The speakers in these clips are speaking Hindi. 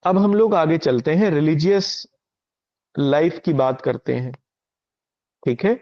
अब हम लोग आगे चलते हैं, रिलीजियस लाइफ की बात करते हैं। ठीक है।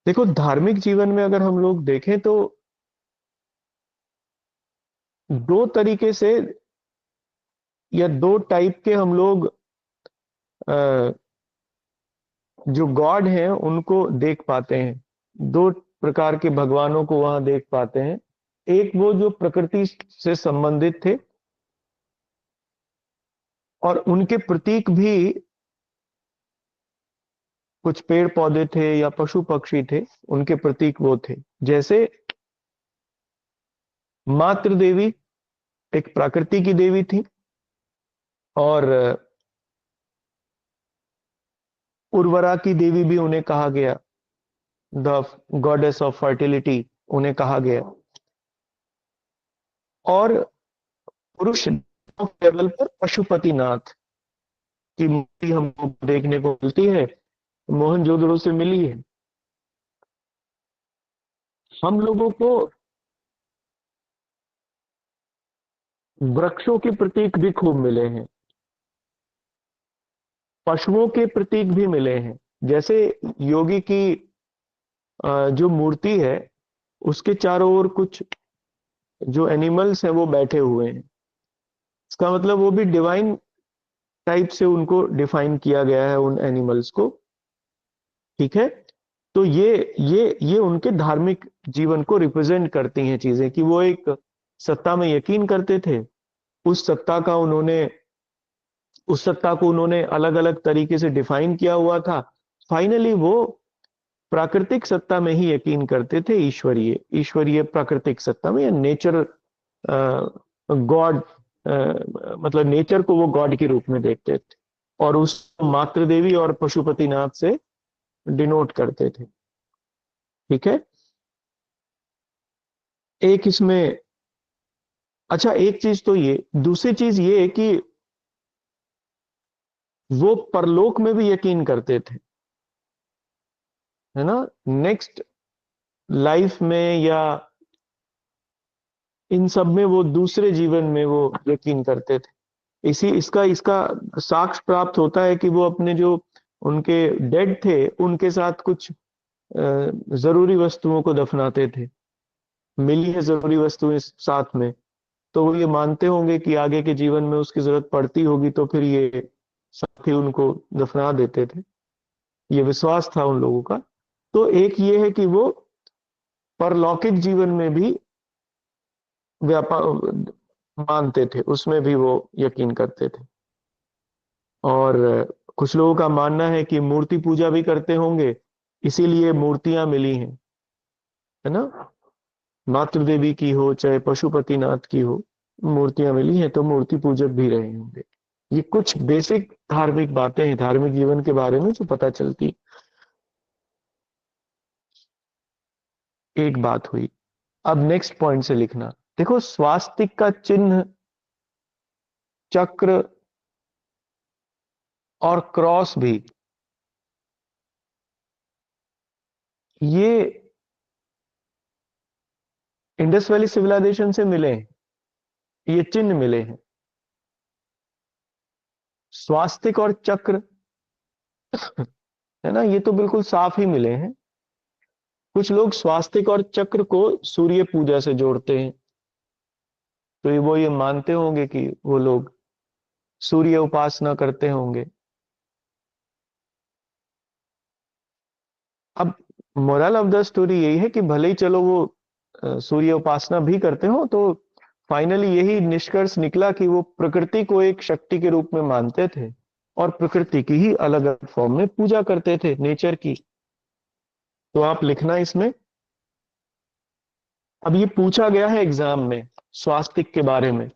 देखो, धार्मिक जीवन में अगर हम लोग देखें तो दो तरीके से या दो टाइप के हम लोग अ, जो गॉड हैं उनको देख पाते हैं। दो प्रकार के भगवानों को वहां देख पाते हैं। एक वो जो प्रकृति से संबंधित थे और उनके प्रतीक भी कुछ पेड़ पौधे थे या पशु पक्षी थे, उनके प्रतीक वो थे। जैसे मातृ देवी एक प्रकृति की देवी थी, और उर्वरा की देवी भी उन्हें कहा गया, द गॉडेस ऑफ फर्टिलिटी उन्हें कहा गया। और पुरुष लेवल पर पशुपतिनाथ की मूर्ति हमको देखने को मिलती है, मोहनजोदड़ो से मिली है। हम लोगों को वृक्षों के प्रतीक भी खूब मिले हैं, पशुओं के प्रतीक भी मिले हैं। जैसे योगी की जो मूर्ति है, उसके चारों ओर कुछ जो एनिमल्स हैं वो बैठे हुए हैं। इसका मतलब वो भी डिवाइन टाइप से उनको डिफाइन किया गया है, उन एनिमल्स को। ठीक है। तो ये उनके धार्मिक जीवन को रिप्रेजेंट करती हैं चीजें, कि वो एक सत्ता में यकीन करते थे। उस सत्ता का उन्होंने उस सत्ता को उन्होंने अलग अलग तरीके से डिफाइन किया हुआ था। फाइनली वो प्राकृतिक सत्ता में ही यकीन करते थे, ईश्वरीय ईश्वरीय प्राकृतिक सत्ता में, या नेचर गॉड, मतलब नेचर को वो गॉड के रूप में देखते थे, और उस मातृ देवी और पशुपतिनाथ से डिनोट करते थे। ठीक है। एक इसमें, अच्छा एक चीज तो ये, दूसरी चीज ये है कि वो परलोक में भी यकीन करते थे, है ना। नेक्स्ट लाइफ में या इन सब में, वो दूसरे जीवन में वो यकीन करते थे। इसी इसका इसका साक्ष्य प्राप्त होता है कि वो अपने जो उनके डेड थे उनके साथ कुछ जरूरी वस्तुओं को दफनाते थे। मिली है जरूरी वस्तुएं साथ में, तो वो ये मानते होंगे कि आगे के जीवन में उसकी जरूरत पड़ती होगी, तो फिर ये साथी उनको दफना देते थे। ये विश्वास था उन लोगों का। तो एक ये है कि वो परलौकिक जीवन में भी व्यापार मानते थे, उसमें भी वो यकीन करते थे। और कुछ लोगों का मानना है कि मूर्ति पूजा भी करते होंगे, इसीलिए मूर्तियां मिली हैं, है ना। मातृ देवी की हो चाहे पशुपतिनाथ की हो, मूर्तियां मिली हैं तो मूर्ति पूजक भी रहे होंगे। ये कुछ बेसिक धार्मिक बातें हैं धार्मिक जीवन के बारे में जो पता चलती। एक बात हुई। अब नेक्स्ट पॉइंट से लिखना। देखो, स्वास्तिक का चिन्ह, चक्र और क्रॉस भी, ये इंडस वैली सिविलाइजेशन से मिले हैं, ये चिन्ह मिले हैं। स्वास्तिक और चक्र, है ना, ये तो बिल्कुल साफ ही मिले हैं। कुछ लोग स्वास्तिक और चक्र को सूर्य पूजा से जोड़ते हैं, तो वो ये मानते होंगे कि वो लोग सूर्य उपासना करते होंगे। अब मोरल ऑफ द स्टोरी यही है कि भले ही चलो वो सूर्य उपासना भी करते हो, तो फाइनली यही निष्कर्ष निकला कि वो प्रकृति को एक शक्ति के रूप में मानते थे, और प्रकृति की ही अलग अलग फॉर्म में पूजा करते थे, नेचर की। तो आप लिखना इसमें। अब ये पूछा गया है एग्जाम में स्वास्तिक के बारे में,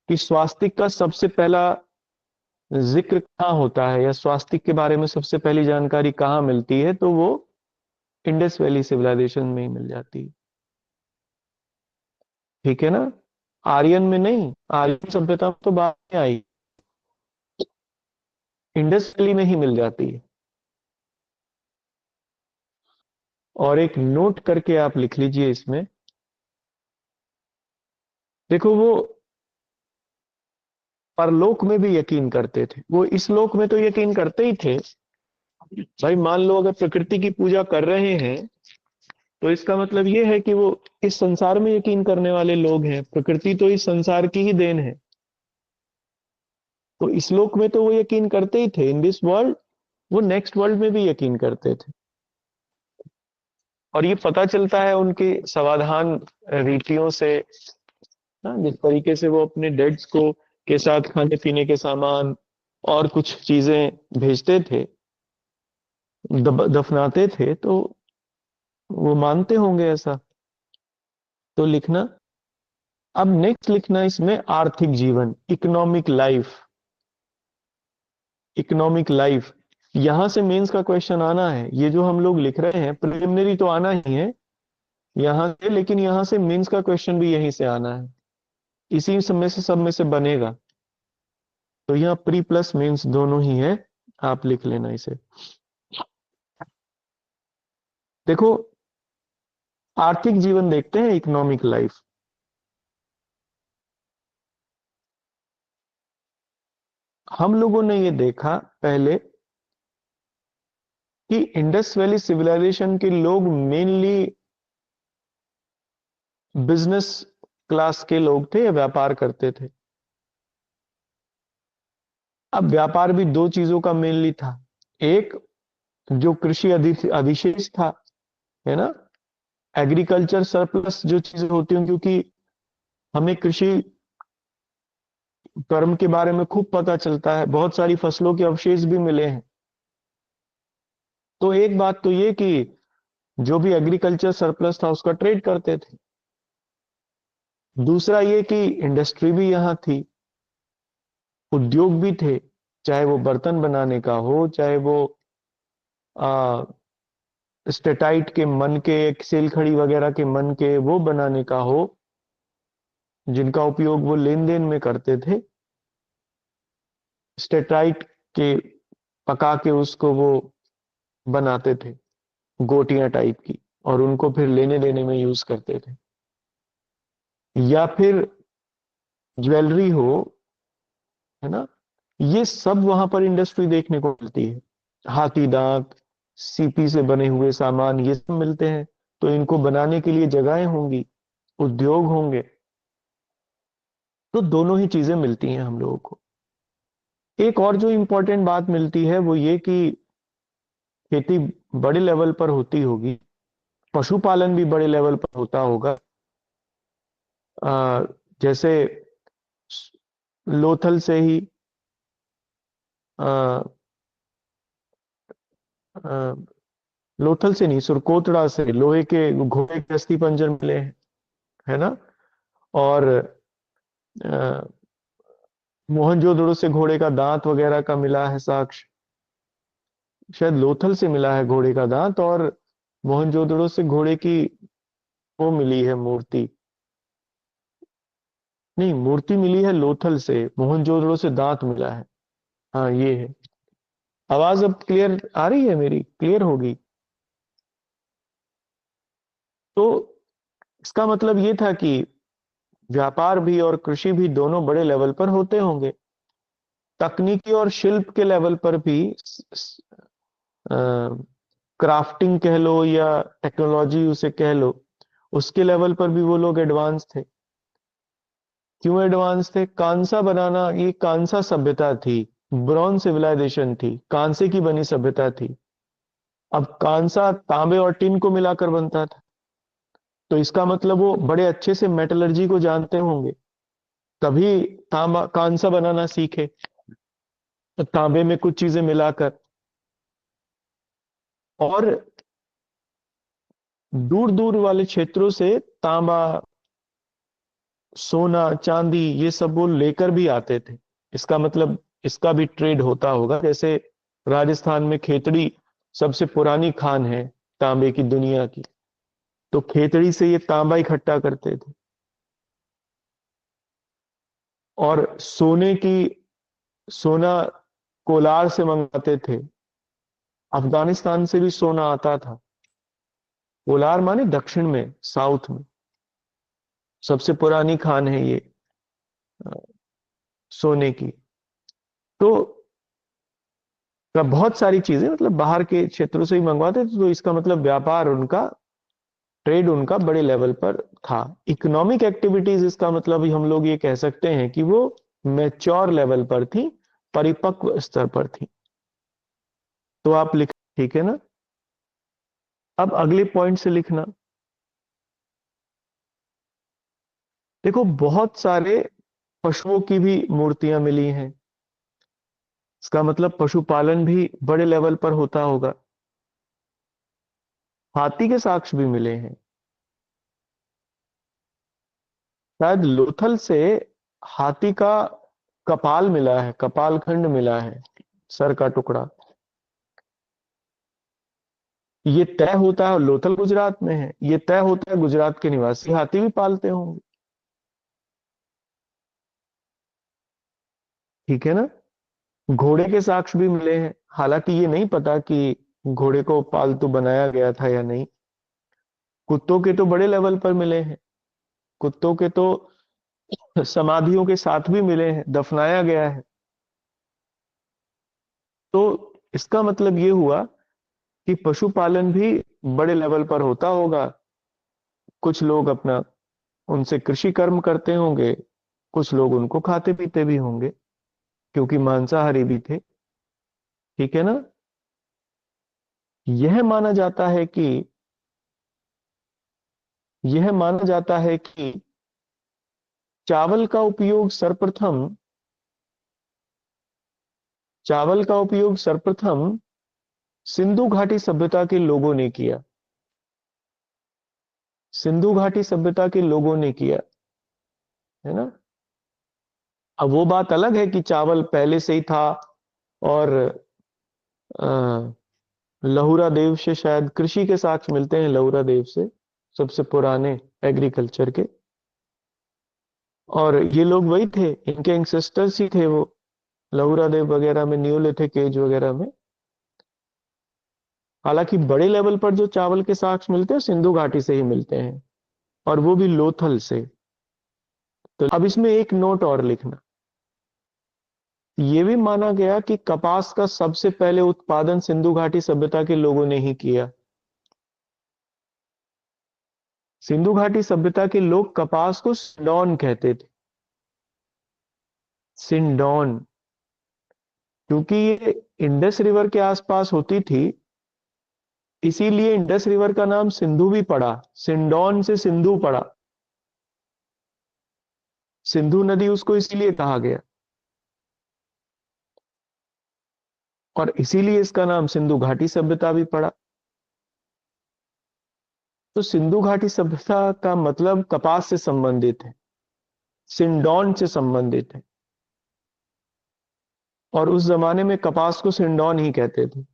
कि स्वास्तिक का सबसे पहला जिक्र कहाँ होता है, या स्वास्तिक के बारे में सबसे पहली जानकारी कहाँ मिलती है, तो वो इंडस वैली सिविलाइजेशन में ही मिल जाती है। ठीक है ना। आर्यन में नहीं, आर्यन सभ्यता तो बाद में आई, इंडस वैली में ही मिल जाती है। और एक नोट करके आप लिख लीजिए इसमें। देखो, वो परलोक में भी यकीन करते थे। वो इस लोक में तो यकीन करते ही थे। भाई मान लो अगर प्रकृति की पूजा कर रहे हैं तो इसका मतलब ये है कि वो इस संसार में यकीन करने वाले लोग हैं। प्रकृति तो इस संसार की ही देन है। तो इस लोक में तो वो यकीन करते ही थे, इन दिस वर्ल्ड। वो नेक्स्ट वर्ल्ड में भी यकीन करते थे। और ये पता चलता है उनके समाधान रीतियों से, जिस तरीके से वो अपने डेड्स को के साथ खाने पीने के सामान और कुछ चीजें भेजते थे, दफनाते थे, तो वो मानते होंगे ऐसा। तो लिखना, अब नेक्स्ट लिखना इसमें आर्थिक जीवन, इकोनॉमिक लाइफ। इकोनॉमिक लाइफ, यहां से मेंस का क्वेश्चन आना है। ये जो हम लोग लिख रहे हैं प्रिलिमिनरी तो आना ही है यहां से, लेकिन यहां से मेंस का क्वेश्चन भी यहीं से आना है। इसी सब में से बनेगा। तो यहाँ प्री प्लस मेंस दोनों ही है। आप लिख लेना इसे। देखो, आर्थिक जीवन देखते हैं, इकोनॉमिक लाइफ। हम लोगों ने ये देखा पहले कि इंडस वैली सिविलाइजेशन के लोग मेनली बिजनेस क्लास के लोग थे या व्यापार करते थे। अब व्यापार भी दो चीजों का मेनली था। एक, जो कृषि अधिशेष था, है ना, एग्रीकल्चर सरप्लस जो चीजें होती हैं, क्योंकि हमें कृषि कर्म के बारे में खूब पता चलता है, बहुत सारी फसलों के अवशेष भी मिले हैं। तो एक बात तो ये कि जो भी एग्रीकल्चर सरप्लस था उसका ट्रेड करते थे। दूसरा ये कि इंडस्ट्री भी यहाँ थी, उद्योग भी थे, चाहे वो बर्तन बनाने का हो, चाहे वो आ, स्टेटाइट के मन के, सेल खड़ी वगैरह के मन के वो बनाने का हो, जिनका उपयोग वो लेन देन में करते थे। स्टेटाइट के पका के उसको वो बनाते थे, गोटियां टाइप की, और उनको फिर लेने देने में यूज करते थे। या फिर ज्वेलरी हो, है ना, ये सब वहां पर इंडस्ट्री देखने को मिलती है। हाथी दांत, सीपी से बने हुए सामान, ये सब मिलते हैं। तो इनको बनाने के लिए जगहें होंगी, उद्योग होंगे। तो दोनों ही चीजें मिलती हैं हम लोगों को। एक और जो इंपॉर्टेंट बात मिलती है वो ये कि खेती बड़े लेवल पर होती होगी, पशुपालन भी बड़े लेवल पर होता होगा। जैसे लोथल से ही आ, आ, लोथल से नहीं, सुरकोतड़ा से लोहे के घोड़े के अस्थि पंजर मिले हैं, है ना। और आ, मोहनजोदड़ो से घोड़े का दांत वगैरह का मिला है साक्ष्य। शायद लोथल से मिला है घोड़े का दांत, और मोहनजोदड़ो से घोड़े की वो मिली है मूर्ति। नहीं, मूर्ति मिली है लोथल से, मोहनजोदड़ो से दांत मिला है। हाँ, ये है। आवाज अब क्लियर आ रही है मेरी? क्लियर होगी? तो इसका मतलब ये था कि व्यापार भी और कृषि भी दोनों बड़े लेवल पर होते होंगे। तकनीकी और शिल्प के लेवल पर भी, क्राफ्टिंग कह लो या टेक्नोलॉजी उसे कह लो, उसके लेवल पर भी वो लोग एडवांस थे। क्यों एडवांस थे? कांसा बनाना, ये कांसा सभ्यता थी, ब्रॉन्ज सिविलाइजेशन थी, कांसे की बनी सभ्यता थी। अब कांसा तांबे और टिन को मिलाकर बनता था। तो इसका मतलब वो बड़े अच्छे से मेटलर्जी को जानते होंगे, तभी तांबा कांसा बनाना सीखे, तांबे में कुछ चीजें मिलाकर। और दूर दूर वाले क्षेत्रों से तांबा, सोना, चांदी, ये सब वो लेकर भी आते थे। इसका मतलब इसका भी ट्रेड होता होगा। जैसे राजस्थान में खेतड़ी सबसे पुरानी खान है तांबे की दुनिया की, तो खेतड़ी से ये तांबा इकट्ठा करते थे। और सोना कोलार से मंगाते थे। अफगानिस्तान से भी सोना आता था। कोलार माने दक्षिण में, साउथ में। सबसे पुरानी खान है ये, सोने की। तो बहुत सारी चीजें मतलब बाहर के क्षेत्रों से ही मंगवाते थे, तो इसका मतलब व्यापार उनका, ट्रेड उनका बड़े लेवल पर था। इकोनॉमिक एक्टिविटीज, इसका मतलब हम लोग ये कह सकते हैं कि वो मैच्योर लेवल पर थी, परिपक्व स्तर पर थी। तो आप लिख, ठीक है ना। अब अगले पॉइंट से लिखना। देखो बहुत सारे पशुओं की भी मूर्तियां मिली हैं, इसका मतलब पशुपालन भी बड़े लेवल पर होता होगा। हाथी के साक्ष्य भी मिले हैं, शायद लोथल से हाथी का कपाल मिला है, कपाल खंड मिला है, सर का टुकड़ा। ये तय होता है, लोथल गुजरात में है, ये तय होता है गुजरात के निवासी हाथी भी पालते होंगे। ठीक है ना। घोड़े के साक्ष्य भी मिले हैं, हालांकि ये नहीं पता कि घोड़े को पालतू बनाया गया था या नहीं। कुत्तों के तो बड़े लेवल पर मिले हैं, कुत्तों के तो समाधियों के साथ भी मिले हैं, दफनाया गया है। तो इसका मतलब ये हुआ कि पशुपालन भी बड़े लेवल पर होता होगा। कुछ लोग अपना उनसे कृषि कर्म करते होंगे, कुछ लोग उनको खाते पीते भी होंगे, क्योंकि मांसाहारी भी थे। ठीक है ना। यह माना जाता है कि यह माना जाता है कि चावल का उपयोग सर्वप्रथम चावल का उपयोग सर्वप्रथम सिंधु घाटी सभ्यता के लोगों ने किया। सिंधु घाटी सभ्यता के लोगों ने किया, है ना। अब वो बात अलग है कि चावल पहले से ही था, और अ, लहुरा देव से शायद कृषि के साक्ष्य मिलते हैं, लहुरा देव से, सबसे पुराने एग्रीकल्चर के। और ये लोग वही थे, इनके एंसेस्टर्स ही थे वो, लहुरा देव वगैरह में, नियोलिथिक एज वगैरह में। हालांकि बड़े लेवल पर जो चावल के साक्ष्य मिलते हैं सिंधु घाटी से ही मिलते हैं, और वो भी लोथल से। तो अब इसमें एक नोट और लिखना। ये भी माना गया कि कपास का सबसे पहले उत्पादन सिंधु घाटी सभ्यता के लोगों ने ही किया। सिंधु घाटी सभ्यता के लोग कपास को सिंडोन कहते थे, सिंडोन, क्योंकि ये इंडस रिवर के आसपास होती थी, इसीलिए इंडस रिवर का नाम सिंधु भी पड़ा, सिंडोन से सिंधु पड़ा, सिंधु नदी उसको इसीलिए कहा गया, और इसीलिए इसका नाम सिंधु घाटी सभ्यता भी पड़ा। तो सिंधु घाटी सभ्यता का मतलब कपास से संबंधित है, सिंडोन से संबंधित है, और उस जमाने में कपास को सिंडोन ही कहते थे।